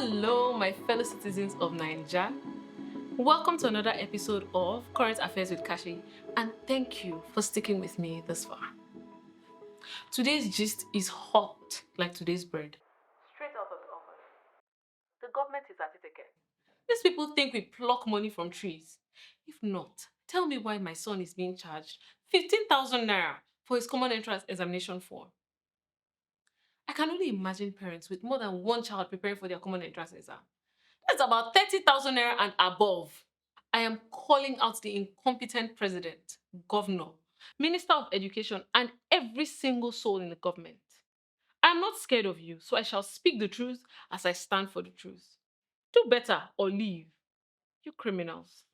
Hello, my fellow citizens of Nigeria. Welcome to another episode of Current Affairs with Kashi, and thank you for sticking with me this far. Today's gist is hot like today's bread. Straight out of the oven. The government is at it again. These people think we pluck money from trees. If not, tell me why my son is being charged 15,000 naira for his common entrance examination form. I can only imagine parents with more than one child preparing for their common entrance exam. That's about 30,000 naira and above. I am calling out the incompetent president, governor, minister of education, and every single soul in the government. I'm not scared of you, so I shall speak the truth as I stand for the truth. Do better or leave, you criminals.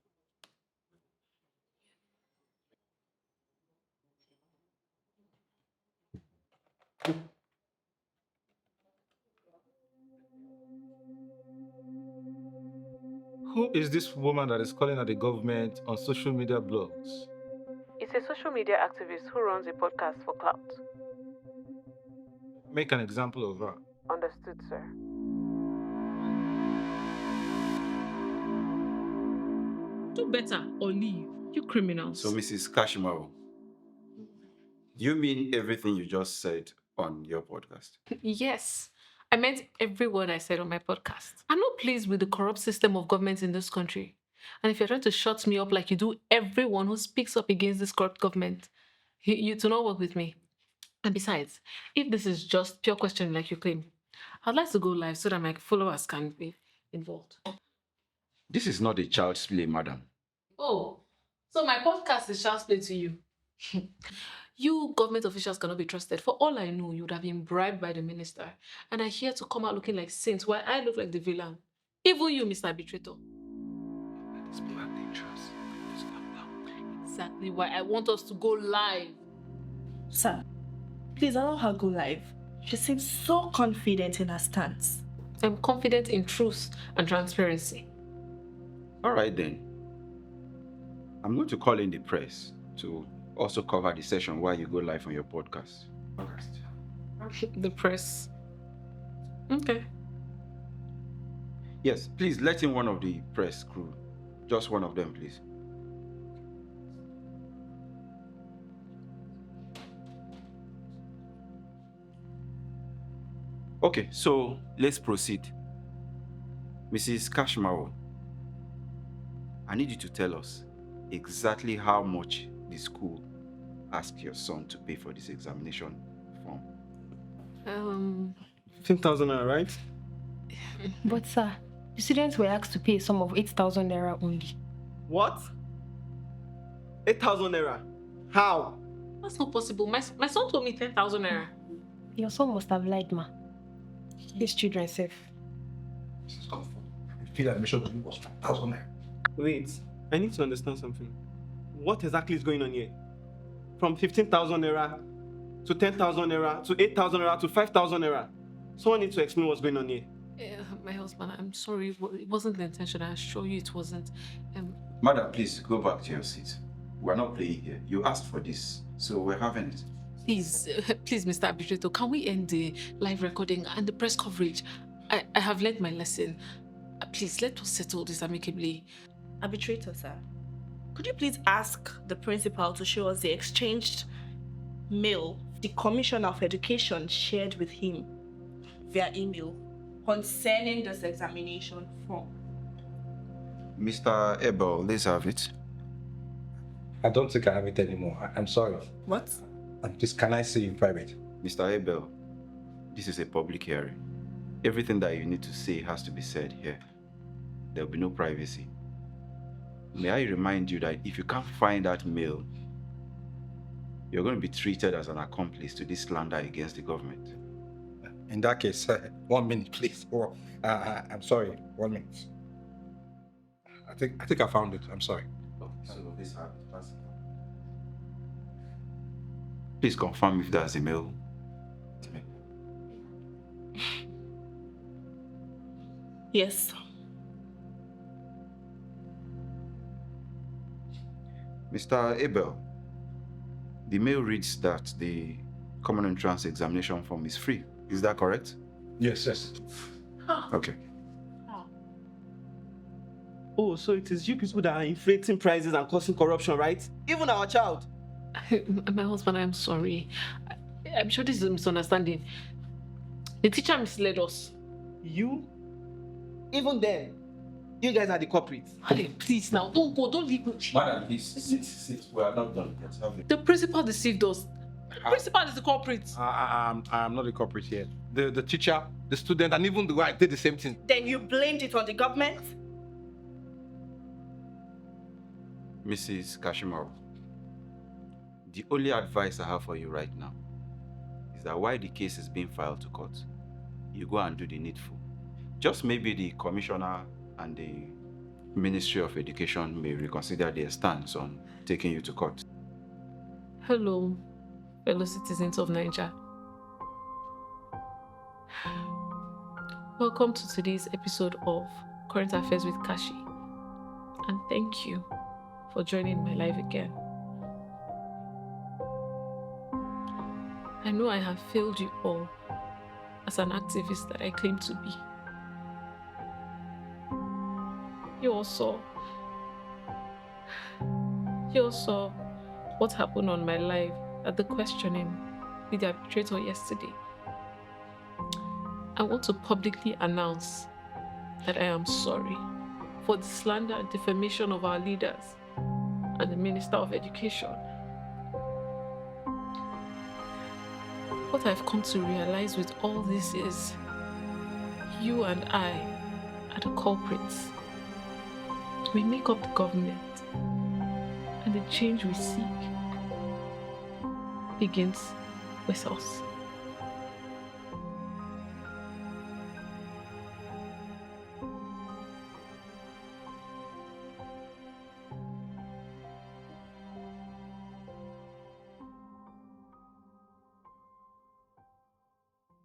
Who is this woman that is calling at the government on social media blogs? It's a social media activist who runs a podcast for clout. Make an example of her. Understood, sir. Do better or leave, you criminals. So, Mrs. Kashimaro, do you mean everything you just said on your podcast? Yes, I meant every word I said on my podcast. I'm not pleased with the corrupt system of government in this country. And if you're trying to shut me up like you do everyone who speaks up against this corrupt government, you do not work with me. And besides, if this is just pure questioning like you claim, I'd like to go live so that my followers can be involved. This is not a child's play, madam. Oh, so my podcast is child's play to you. You government officials cannot be trusted. For all I know, you would have been bribed by the minister and are here to come out looking like saints while I look like the villain. Even you, Mr. Arbitrator. These people are dangerous. Just calm down. Exactly why I want us to go live. Sir, please allow her go live. She seems so confident in her stance. I'm confident in truth and transparency. All right, then. I'm going to call in the press to also cover the session while you go live on your podcast. The press. Okay. Yes, please let in one of the press crew. Just one of them, please. Okay, so let's proceed. Mrs. Kashmaro, I need you to tell us exactly how much the school asked your son to pay for this examination form. 15,000 naira, right? But sir, the students were asked to pay a sum of 8,000 naira only. What? 8,000 naira? How? That's not possible. My son told me 10,000 naira. Your son must have lied, ma. His children safe. This is awful. I feel admission to you was 5,000 naira. Wait, I need to understand something. What exactly is going on here? From 15,000 naira to 10,000 naira to 8,000 naira to 5,000 naira. Someone needs to explain what's going on here. My husband, I'm sorry. It wasn't the intention. I assure you it wasn't. Madam, please go back to your seat. We're not playing here. You asked for this, so we're having it. Please, Mr. Arbitrator, can we end the live recording and the press coverage? I have learned my lesson. Please, let us settle this amicably. Arbitrator, sir, could you please ask the principal to show us the exchanged mail the Commissioner of Education shared with him via email concerning this examination form? Mr. Abel, let's have it. I don't think I have it anymore. I'm sorry. What? Just can I see you in private? Mr. Abel, this is a public hearing. Everything that you need to say has to be said here. There will be no privacy. May I remind you that if you can't find that mail, you're going to be treated as an accomplice to this slander against the government. In that case, 1 minute, please. Oh, I'm sorry. 1 minute. I think I found it. I'm sorry. So this happens. Please confirm if that's the mail. Yes. Mr. Abel, the mail reads that the common entrance examination form is free. Is that correct? Yes. Okay. Oh, so it is you people that are inflating prices and causing corruption, right? Even our child. My husband, I'm sorry. I'm sure this is a misunderstanding. The teacher misled us. You? Even then, you guys are the culprits. Hey, please now, don't go, don't leave me. Madam, please, sit. We are not done yet. The principal deceived us. The principal is the culprit. I'm not the culprit here. The teacher, the student, and even the wife did the same thing. Then you blamed it on the government? Mrs. Kashimaro, the only advice I have for you right now is that while the case is being filed to court, you go and do the needful. Just maybe the commissioner and the Ministry of Education may reconsider their stance on taking you to court. Hello, fellow citizens of Nigeria. Welcome to today's episode of Current Affairs with Kashi. And thank you for joining my life again. I know I have failed you all as an activist that I claim to be. You all saw what happened on my live at the questioning with the arbitrator yesterday. I want to publicly announce that I am sorry for the slander and defamation of our leaders and the Minister of Education. What I've come to realize with all this is you and I are the culprits. We make up the government, and the change we seek begins with us.